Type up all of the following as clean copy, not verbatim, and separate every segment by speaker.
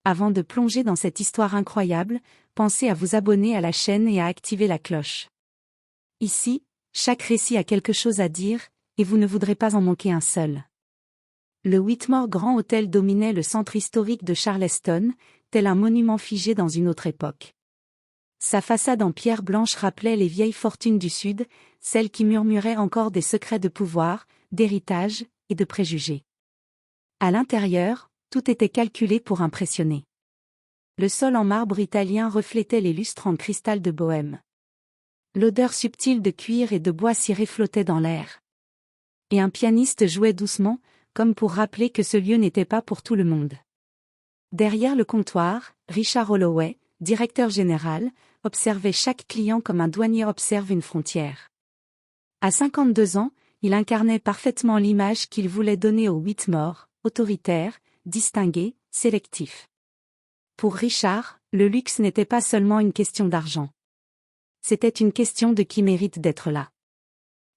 Speaker 1: Avant de plonger dans cette histoire incroyable, pensez à vous abonner à la chaîne et à activer la cloche. Ici, chaque récit a quelque chose à dire, et vous ne voudrez pas en manquer un seul. Le Whitmore Grand Hotel dominait le centre historique de Charleston, tel un monument figé dans une autre époque. Sa façade en pierre blanche rappelait les vieilles fortunes du Sud, celles qui murmuraient encore des secrets de pouvoir, d'héritage et de préjugés. À l'intérieur, tout était calculé pour impressionner. Le sol en marbre italien reflétait les lustres en cristal de Bohême. L'odeur subtile de cuir et de bois ciré flottait dans l'air. Et un pianiste jouait doucement, comme pour rappeler que ce lieu n'était pas pour tout le monde. Derrière le comptoir, Richard Holloway, directeur général, observait chaque client comme un douanier observe une frontière. À 52 ans, il incarnait parfaitement l'image qu'il voulait donner au Whitmore, autoritaire, distingué, sélectif. Pour Richard, le luxe n'était pas seulement une question d'argent. C'était une question de qui mérite d'être là.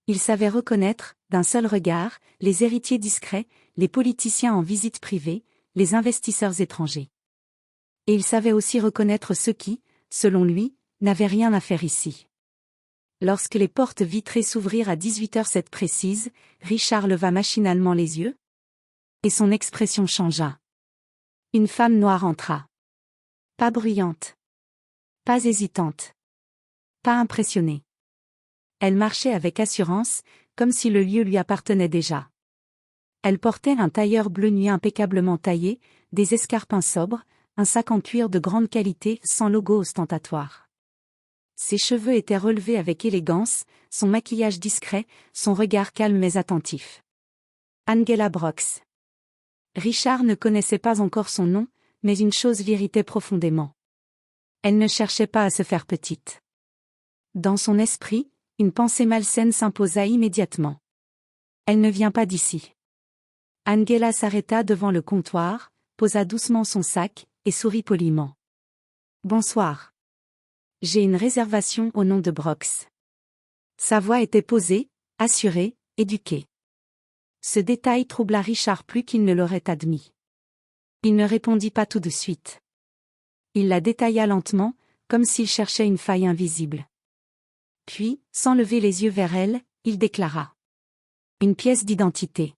Speaker 1: Il savait reconnaître, d'un seul regard, les héritiers discrets, les politiciens en visite privée, les investisseurs étrangers. Et il savait aussi reconnaître ceux qui, selon lui, n'avaient rien à faire ici. Lorsque les portes vitrées s'ouvrirent à 18h07 précise, Richard leva machinalement les yeux. Et son expression changea. Une femme noire entra. Pas bruyante. Pas hésitante. Pas impressionnée. Elle marchait avec assurance, comme si le lieu lui appartenait déjà. Elle portait un tailleur bleu nuit impeccablement taillé, des escarpins sobres, un sac en cuir de grande qualité sans logo ostentatoire. Ses cheveux étaient relevés avec élégance, son maquillage discret, son regard calme mais attentif. Angela Brooks. Richard ne connaissait pas encore son nom, mais une chose l'irritait profondément. Elle ne cherchait pas à se faire petite. Dans son esprit, une pensée malsaine s'imposa immédiatement. Elle ne vient pas d'ici. Angela s'arrêta devant le comptoir, posa doucement son sac, et sourit poliment. Bonsoir. J'ai une réservation au nom de Brooks. Sa voix était posée, assurée, éduquée. Ce détail troubla Richard plus qu'il ne l'aurait admis. Il ne répondit pas tout de suite. Il la détailla lentement, comme s'il cherchait une faille invisible. Puis, sans lever les yeux vers elle, il déclara. Une pièce d'identité.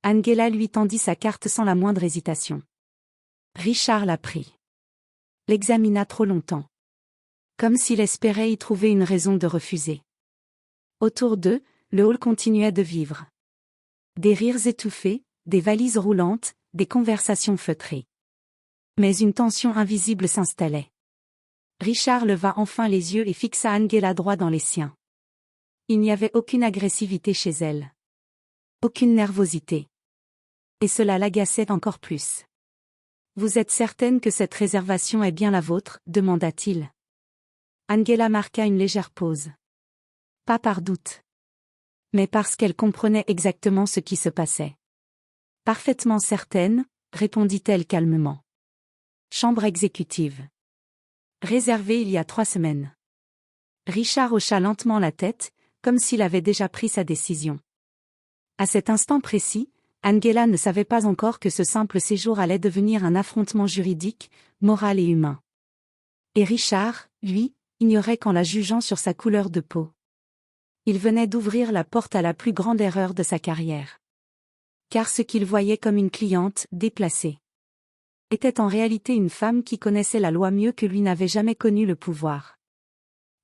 Speaker 1: Angela lui tendit sa carte sans la moindre hésitation. Richard la prit. L'examina trop longtemps. Comme s'il espérait y trouver une raison de refuser. Autour d'eux, le hall continuait de vivre. Des rires étouffés, des valises roulantes, des conversations feutrées. Mais une tension invisible s'installait. Richard leva enfin les yeux et fixa Angela droit dans les siens. Il n'y avait aucune agressivité chez elle. Aucune nervosité. Et cela l'agaçait encore plus. Vous êtes certaine que cette réservation est bien la vôtre, demanda-t-il. Angela marqua une légère pause. Pas par doute. Mais parce qu'elle comprenait exactement ce qui se passait. Parfaitement certaine, répondit-elle calmement. Chambre exécutive. Réservée il y a 3 semaines. Richard hocha lentement la tête, comme s'il avait déjà pris sa décision. À cet instant précis, Angela ne savait pas encore que ce simple séjour allait devenir un affrontement juridique, moral et humain. Et Richard, lui, ignorait qu'en la jugeant sur sa couleur de peau. Il venait d'ouvrir la porte à la plus grande erreur de sa carrière. Car ce qu'il voyait comme une cliente déplacée était en réalité une femme qui connaissait la loi mieux que lui n'avait jamais connu le pouvoir.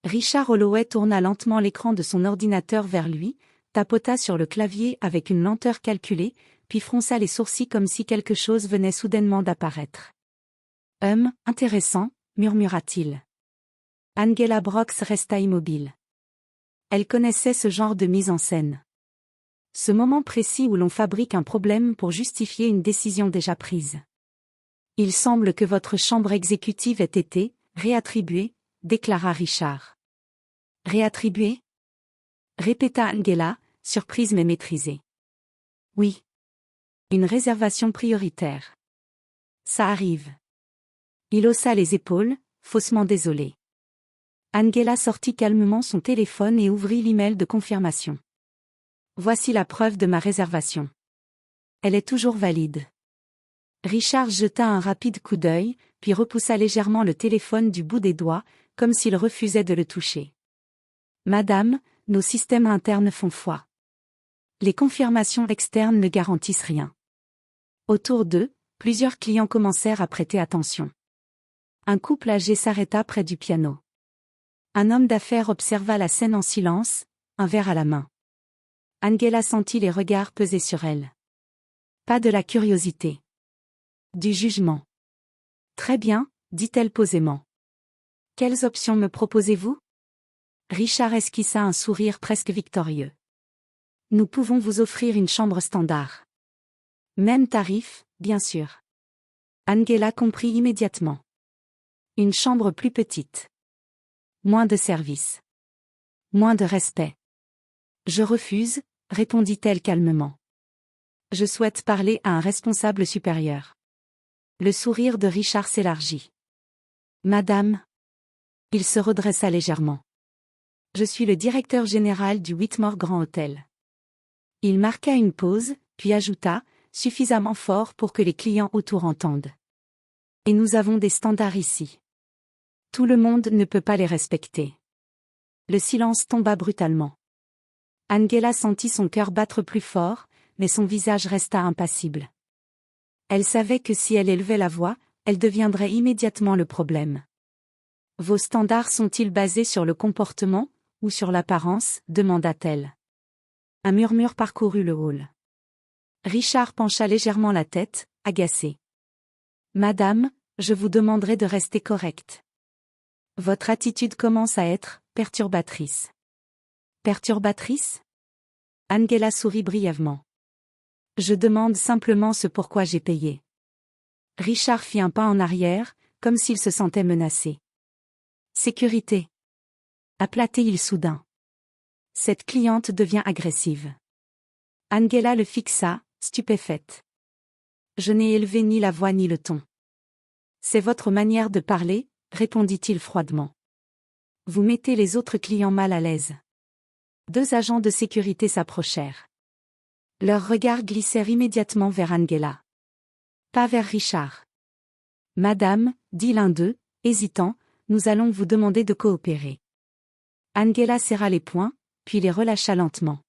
Speaker 1: Richard Holloway tourna lentement l'écran de son ordinateur vers lui, tapota sur le clavier avec une lenteur calculée, puis fronça les sourcils comme si quelque chose venait soudainement d'apparaître. Intéressant, murmura-t-il. Angela Brooks resta immobile. Elle connaissait ce genre de mise en scène. Ce moment précis où l'on fabrique un problème pour justifier une décision déjà prise. Il semble que votre chambre exécutive ait été réattribuée, déclara Richard. Réattribuée? Répéta Angela, surprise mais maîtrisée. Oui. Une réservation prioritaire. Ça arrive. Il haussa les épaules, faussement désolé. Angela sortit calmement son téléphone et ouvrit l'email de confirmation. Voici la preuve de ma réservation. Elle est toujours valide. Richard jeta un rapide coup d'œil, puis repoussa légèrement le téléphone du bout des doigts, comme s'il refusait de le toucher. Madame, nos systèmes internes font foi. Les confirmations externes ne garantissent rien. Autour d'eux, plusieurs clients commencèrent à prêter attention. Un couple âgé s'arrêta près du piano. Un homme d'affaires observa la scène en silence, un verre à la main. Angela sentit les regards peser sur elle. Pas de la curiosité. Du jugement. Très bien, dit-elle posément. Quelles options me proposez-vous? Richard esquissa un sourire presque victorieux. Nous pouvons vous offrir une chambre standard. Même tarif, bien sûr. Angela comprit immédiatement. Une chambre plus petite. Moins de services. Moins de respect. Je refuse, répondit-elle calmement. Je souhaite parler à un responsable supérieur. Le sourire de Richard s'élargit. Madame. Il se redressa légèrement. Je suis le directeur général du Whitmore Grand Hotel. Il marqua une pause, puis ajouta, suffisamment fort pour que les clients autour entendent. Et nous avons des standards ici. Tout le monde ne peut pas les respecter. Le silence tomba brutalement. Angela sentit son cœur battre plus fort, mais son visage resta impassible. Elle savait que si elle élevait la voix, elle deviendrait immédiatement le problème. Vos standards sont-ils basés sur le comportement, ou sur l'apparence, demanda-t-elle. Un murmure parcourut le hall. Richard pencha légèrement la tête, agacé. Madame, je vous demanderai de rester correcte. Votre attitude commence à être perturbatrice. Perturbatrice? Angela sourit brièvement. Je demande simplement ce pourquoi j'ai payé. Richard fit un pas en arrière, comme s'il se sentait menacé. Sécurité. Aplatait-il soudain. Cette cliente devient agressive. Angela le fixa, stupéfaite. Je n'ai élevé ni la voix ni le ton. C'est votre manière de parler, répondit-il froidement. Vous mettez les autres clients mal à l'aise. Deux agents de sécurité s'approchèrent. Leurs regards glissèrent immédiatement vers Angela. Pas vers Richard. Madame, dit l'un d'eux, hésitant, nous allons vous demander de coopérer. Angela serra les poings, puis les relâcha lentement.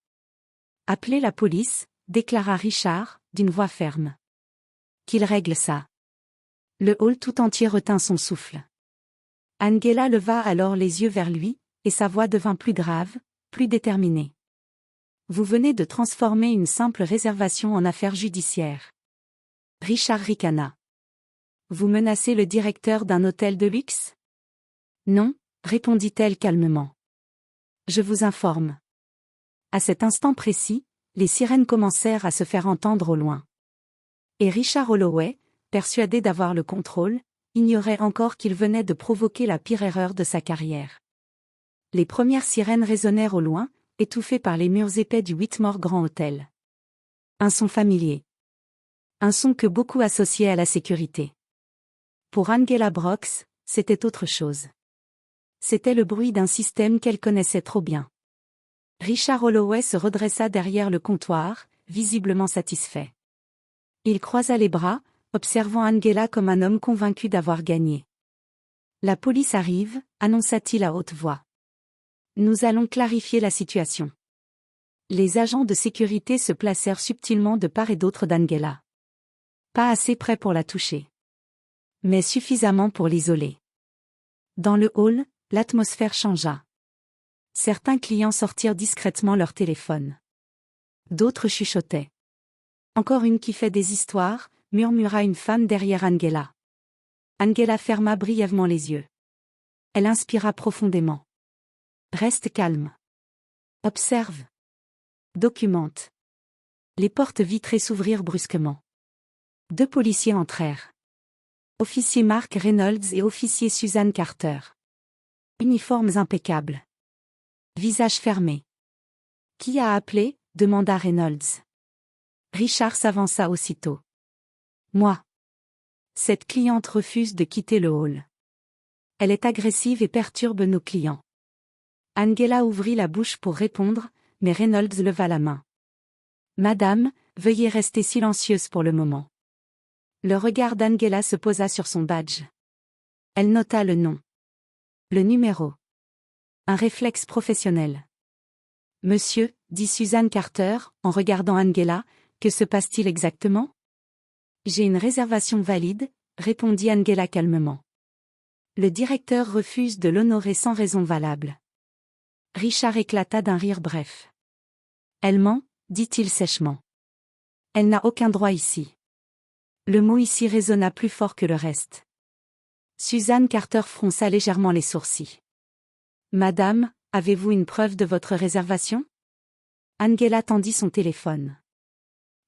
Speaker 1: Appelez la police, déclara Richard, d'une voix ferme. Qu'il règle ça. Le hall tout entier retint son souffle. Angela leva alors les yeux vers lui, et sa voix devint plus grave, plus déterminée. Vous venez de transformer une simple réservation en affaire judiciaire. Richard ricana. Vous menacez le directeur d'un hôtel de luxe? Non, répondit-elle calmement. Je vous informe. À cet instant précis, les sirènes commencèrent à se faire entendre au loin. Et Richard Holloway, persuadé d'avoir le contrôle, ignorait encore qu'il venait de provoquer la pire erreur de sa carrière. Les premières sirènes résonnèrent au loin, étouffées par les murs épais du Whitmore Grand Hotel. Un son familier. Un son que beaucoup associaient à la sécurité. Pour Angela Brooks, c'était autre chose. C'était le bruit d'un système qu'elle connaissait trop bien. Richard Holloway se redressa derrière le comptoir, visiblement satisfait. Il croisa les bras, observant Angela comme un homme convaincu d'avoir gagné. La police arrive, annonça-t-il à haute voix. Nous allons clarifier la situation. Les agents de sécurité se placèrent subtilement de part et d'autre d'Angela. Pas assez près pour la toucher. Mais suffisamment pour l'isoler. Dans le hall, l'atmosphère changea. Certains clients sortirent discrètement leur téléphone. D'autres chuchotaient. Encore une qui fait des histoires, murmura une femme derrière Angela. Angela ferma brièvement les yeux. Elle inspira profondément. Reste calme. Observe. Documente. Les portes vitrées s'ouvrirent brusquement. Deux policiers entrèrent. Officier Mark Reynolds et officier Suzanne Carter. Uniformes impeccables. Visage fermé. Qui a appelé? Demanda Reynolds. Richard s'avança aussitôt. Moi. Cette cliente refuse de quitter le hall. Elle est agressive et perturbe nos clients. Angela ouvrit la bouche pour répondre, mais Reynolds leva la main. Madame, veuillez rester silencieuse pour le moment. Le regard d'Angela se posa sur son badge. Elle nota le nom. Le numéro. Un réflexe professionnel. Monsieur, dit Suzanne Carter, en regardant Angela, que se passe-t-il exactement? J'ai une réservation valide, répondit Angela calmement. Le directeur refuse de l'honorer sans raison valable. Richard éclata d'un rire bref. Elle ment, dit-il sèchement. Elle n'a aucun droit ici. Le mot ici résonna plus fort que le reste. Suzanne Carter fronça légèrement les sourcils. Madame, avez-vous une preuve de votre réservation? Angela tendit son téléphone.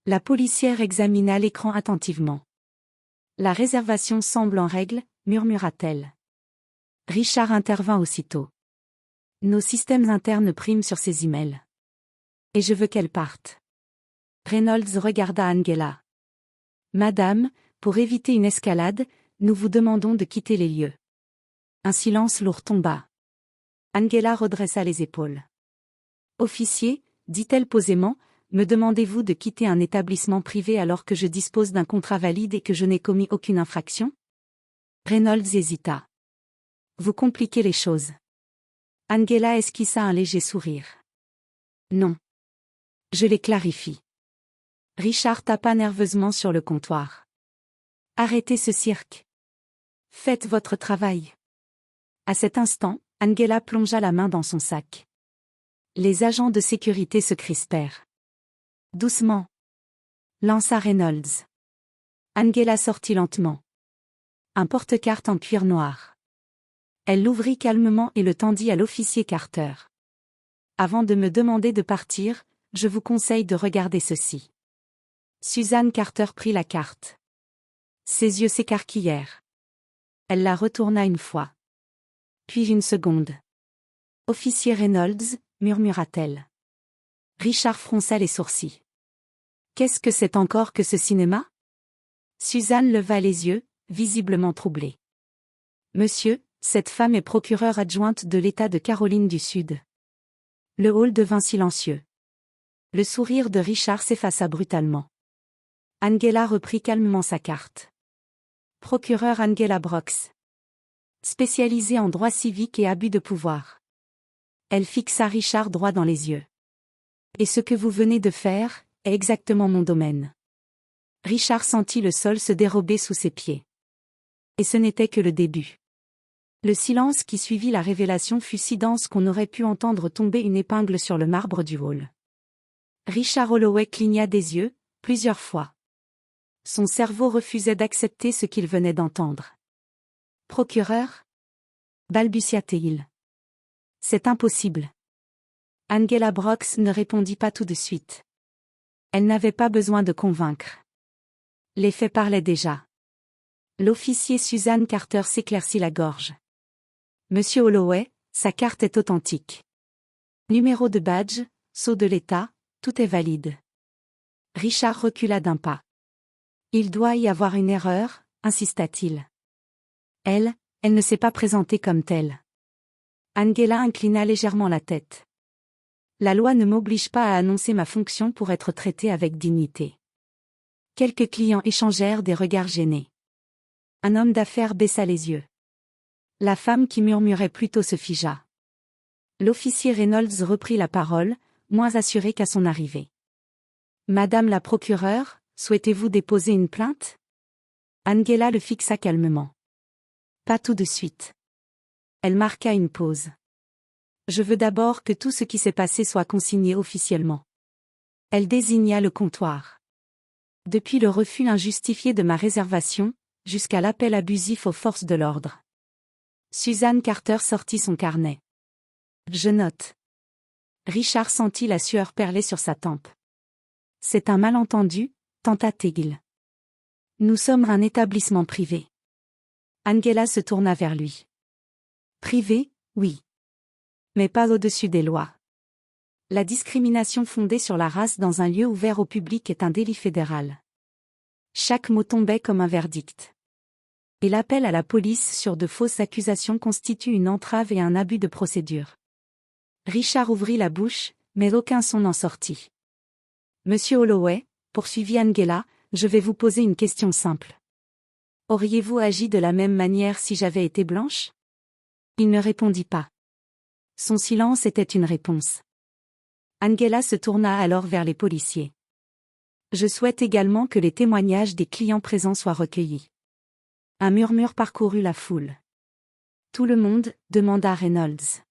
Speaker 1: La policière examina l'écran attentivement. La réservation semble en règle, murmura-t-elle. Richard intervint aussitôt. Nos systèmes internes priment sur ces emails. Et je veux qu'elle parte. Reynolds regarda Angela. Madame, pour éviter une escalade, nous vous demandons de quitter les lieux. Un silence lourd tomba. Angela redressa les épaules. Officier, dit-elle posément, me demandez-vous de quitter un établissement privé alors que je dispose d'un contrat valide et que je n'ai commis aucune infraction? Reynolds hésita. Vous compliquez les choses. Angela esquissa un léger sourire. Non. Je les clarifie. Richard tapa nerveusement sur le comptoir. Arrêtez ce cirque. Faites votre travail. À cet instant, Angela plongea la main dans son sac. Les agents de sécurité se crispèrent. Doucement. Lança Reynolds. Angela sortit lentement. Un porte-carte en cuir noir. Elle l'ouvrit calmement et le tendit à l'officier Carter. Avant de me demander de partir, je vous conseille de regarder ceci. Suzanne Carter prit la carte. Ses yeux s'écarquillèrent. Elle la retourna une fois. Puis une seconde. Officier Reynolds, murmura-t-elle. Richard fronça les sourcils. Qu'est-ce que c'est encore que ce cinéma? Suzanne leva les yeux, visiblement troublée. Monsieur, cette femme est procureure adjointe de l'État de Caroline du Sud. Le hall devint silencieux. Le sourire de Richard s'effaça brutalement. Angela reprit calmement sa carte. Procureur Angela Brooks. Spécialisée en droit civique et abus de pouvoir. Elle fixa Richard droit dans les yeux. Et ce que vous venez de faire, est exactement mon domaine. Richard sentit le sol se dérober sous ses pieds. Et ce n'était que le début. Le silence qui suivit la révélation fut si dense qu'on aurait pu entendre tomber une épingle sur le marbre du hall. Richard Holloway cligna des yeux, plusieurs fois. Son cerveau refusait d'accepter ce qu'il venait d'entendre. Procureur? Balbutia-t-il. C'est impossible. Angela Brooks ne répondit pas tout de suite. Elle n'avait pas besoin de convaincre. Les faits parlaient déjà. L'officier Suzanne Carter s'éclaircit la gorge. Monsieur Holloway, sa carte est authentique. Numéro de badge, sceau de l'État, tout est valide. Richard recula d'un pas. Il doit y avoir une erreur, insista-t-il. Elle ne s'est pas présentée comme telle. Angela inclina légèrement la tête. La loi ne m'oblige pas à annoncer ma fonction pour être traitée avec dignité. Quelques clients échangèrent des regards gênés. Un homme d'affaires baissa les yeux. La femme qui murmurait plutôt se figea. L'officier Reynolds reprit la parole, moins assuré qu'à son arrivée. Madame la procureure, souhaitez-vous déposer une plainte? Angela le fixa calmement. Pas tout de suite. Elle marqua une pause. Je veux d'abord que tout ce qui s'est passé soit consigné officiellement. Elle désigna le comptoir. Depuis le refus injustifié de ma réservation, jusqu'à l'appel abusif aux forces de l'ordre. Suzanne Carter sortit son carnet. Je note. Richard sentit la sueur perler sur sa tempe. C'est un malentendu, tenta-t-il. Nous sommes un établissement privé. Angela se tourna vers lui. Privé, oui. Mais pas au-dessus des lois. La discrimination fondée sur la race dans un lieu ouvert au public est un délit fédéral. Chaque mot tombait comme un verdict. Et l'appel à la police sur de fausses accusations constitue une entrave et un abus de procédure. Richard ouvrit la bouche, mais aucun son n'en sortit. Monsieur Holloway, poursuivit Angela, je vais vous poser une question simple. Auriez-vous agi de la même manière si j'avais été blanche? Il ne répondit pas. Son silence était une réponse. Angela se tourna alors vers les policiers. Je souhaite également que les témoignages des clients présents soient recueillis. Un murmure parcourut la foule. Tout le monde, demanda Reynolds.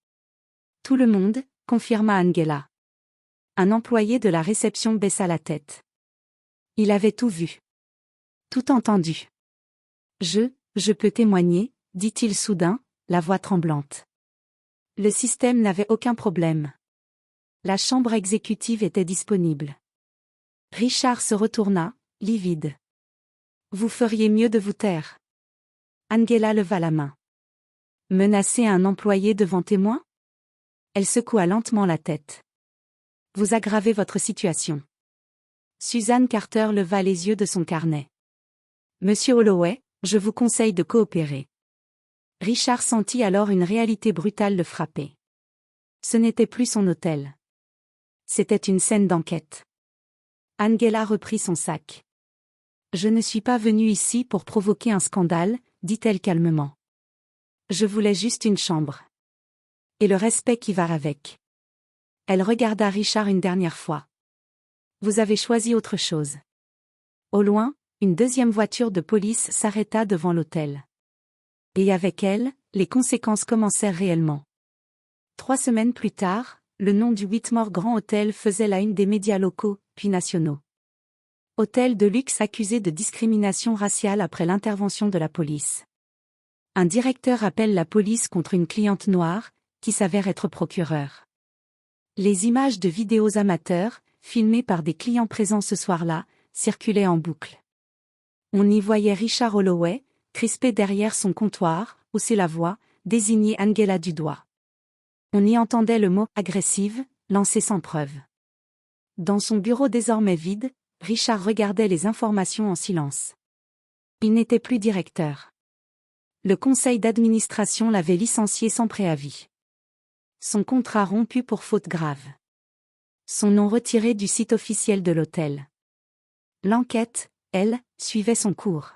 Speaker 1: Tout le monde, confirma Angela. Un employé de la réception baissa la tête. Il avait tout vu. Tout entendu. Je peux témoigner, dit-il soudain, la voix tremblante. Le système n'avait aucun problème. La chambre exécutive était disponible. Richard se retourna, livide. Vous feriez mieux de vous taire. Angela leva la main. Menacer un employé devant témoin? Elle secoua lentement la tête. Vous aggravez votre situation. Suzanne Carter leva les yeux de son carnet. Monsieur Holloway, je vous conseille de coopérer. Richard sentit alors une réalité brutale le frapper. Ce n'était plus son hôtel. C'était une scène d'enquête. Angela reprit son sac. Je ne suis pas venue ici pour provoquer un scandale, dit-elle calmement. Je voulais juste une chambre. Et le respect qui va avec. Elle regarda Richard une dernière fois. Vous avez choisi autre chose. Au loin, une deuxième voiture de police s'arrêta devant l'hôtel. Et avec elle, les conséquences commencèrent réellement. 3 semaines plus tard, le nom du Whitmore Grand Hôtel faisait la une des médias locaux, puis nationaux. Hôtel de luxe accusé de discrimination raciale après l'intervention de la police. Un directeur appelle la police contre une cliente noire, qui s'avère être procureur. Les images de vidéos amateurs, filmées par des clients présents ce soir-là, circulaient en boucle. On y voyait Richard Holloway, crispé derrière son comptoir, hausser la voix, désigner Angela du doigt. On y entendait le mot « agressive » lancé sans preuve. Dans son bureau désormais vide, Richard regardait les informations en silence. Il n'était plus directeur. Le conseil d'administration l'avait licencié sans préavis. Son contrat rompu pour faute grave. Son nom retiré du site officiel de l'hôtel. L'enquête, elle, suivait son cours.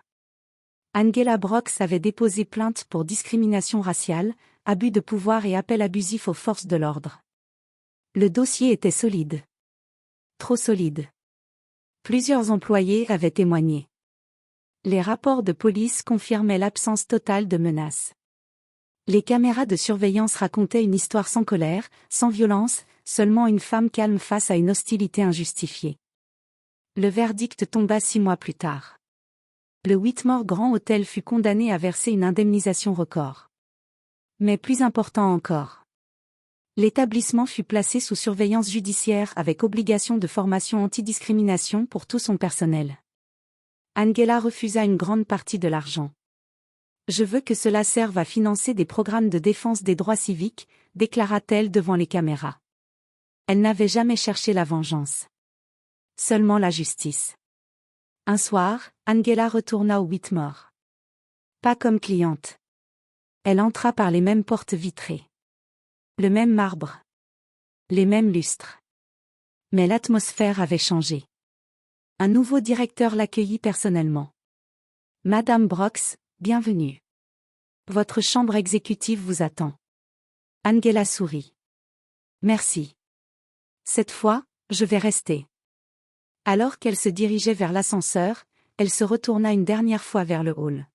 Speaker 1: Angela Brooks avait déposé plainte pour discrimination raciale, abus de pouvoir et appel abusif aux forces de l'ordre. Le dossier était solide. Trop solide. Plusieurs employés avaient témoigné. Les rapports de police confirmaient l'absence totale de menaces. Les caméras de surveillance racontaient une histoire sans colère, sans violence, seulement une femme calme face à une hostilité injustifiée. Le verdict tomba 6 mois plus tard. Le Whitmore Grand Hôtel fut condamné à verser une indemnisation record. Mais plus important encore. L'établissement fut placé sous surveillance judiciaire avec obligation de formation antidiscrimination pour tout son personnel. Angela refusa une grande partie de l'argent. Je veux que cela serve à financer des programmes de défense des droits civiques, déclara-t-elle devant les caméras. Elle n'avait jamais cherché la vengeance. Seulement la justice. Un soir, Angela retourna au Whitmore. Pas comme cliente. Elle entra par les mêmes portes vitrées. Le même marbre. Les mêmes lustres. Mais l'atmosphère avait changé. Un nouveau directeur l'accueillit personnellement. Madame Brooks, bienvenue. Votre chambre exécutive vous attend. Angela sourit. Merci. Cette fois, je vais rester. Alors qu'elle se dirigeait vers l'ascenseur, elle se retourna une dernière fois vers le hall.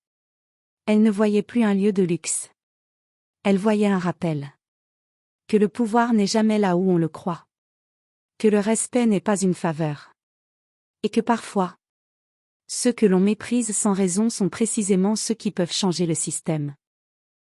Speaker 1: Elle ne voyait plus un lieu de luxe. Elle voyait un rappel. Que le pouvoir n'est jamais là où on le croit. Que le respect n'est pas une faveur. Et que parfois, ceux que l'on méprise sans raison sont précisément ceux qui peuvent changer le système.